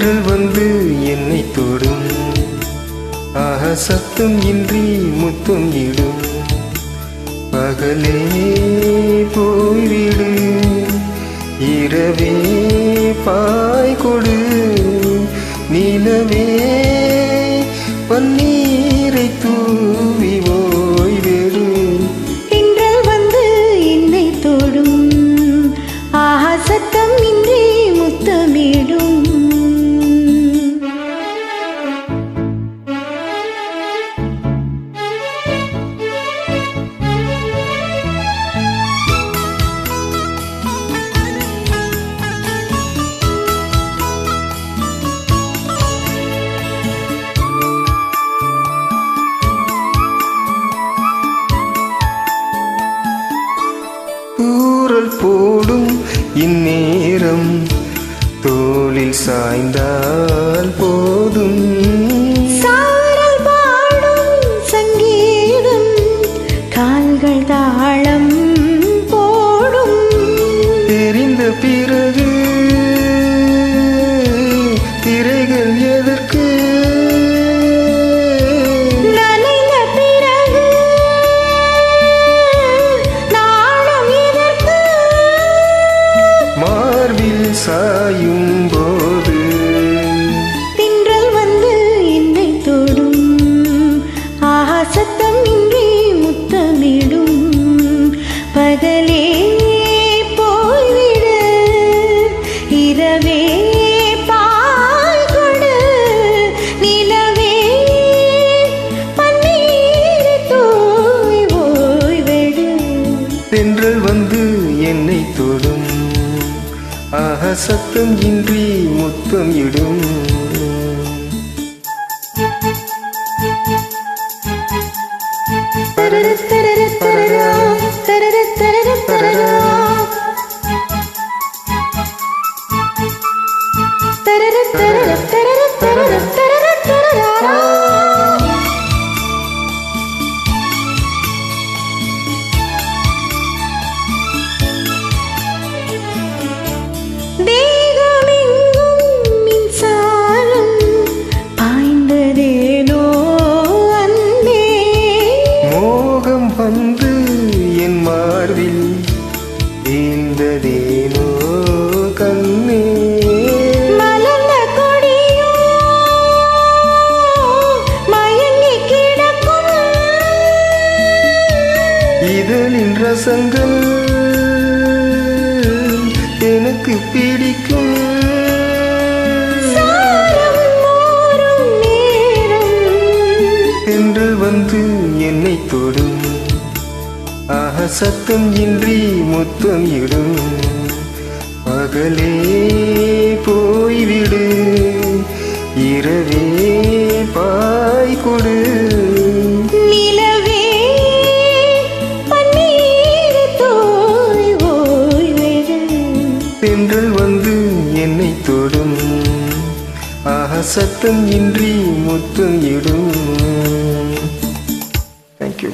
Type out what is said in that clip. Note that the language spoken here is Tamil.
தென்றல் வந்து என்னை தொடும், ஆக சத்தம் இன்றி முத்தம் இடும். பகலே போய்விடு, இரவே பாய் கொடு, நிலவே பன்னீரை தூவி ஓய்விடு. தென்றல் வந்து என்னை தொடும், ஆஹா சத்தம் இன்றி முத்தமிடும். தூறல் போடும் இந்நேரம் தோளில் சாய்ந்தால் போதும். சாரல் பாடும் சங்கீதம் கால்கள் தாளம் போடும். தெரிந்த பிறகு திரைகள் எதற்கு? நனைந்த பிறகு நாணம் எதற்கு? மார்பில் சாயும் போது தென்றல் வந்து என்னை தொடும், ஆஹா சத்தம் இன்றி முத்தமிடும். பகலே போய்விடு, இரவே பாய் கொடு, நிலவே பன்னீரை தூவி ஓய்விடு. தென்றல் வந்து என்னை தொடும், ஆக சத்தம் இன்றி முத்தம் இடும். தரரு தரரு தரரா, தரரு தரரு தரரா. தரரு தரரு தரரு தரரு தரரு தரரா. தேகமெங்கும் மின்சாரம் பாய்ந்ததேனோ அன்பே. மோகம் வந்து என் மார்பில் வீழ்ந்ததேனோ கண்ணே. மலர்ந்த கொடியோ மயங்கி கிடக்கும், இதழின் ரசங்கள் எனக்கு பிடிக்கும். சாரம் மாறும் நேரம். தென்றல் வந்து என்னை தொடும், ஆக சத்தம் இன்றி முத்தம் இடும். பகலே போய்விடு, இரவே பாய் கொடு, நிலவே பன்னீரை தூவி ஓய்விடு. தென்றல் வந்து என்னை தொடும், ஆக சத்தம் இன்றி முத்தம் இடும். தேங்க்யூ.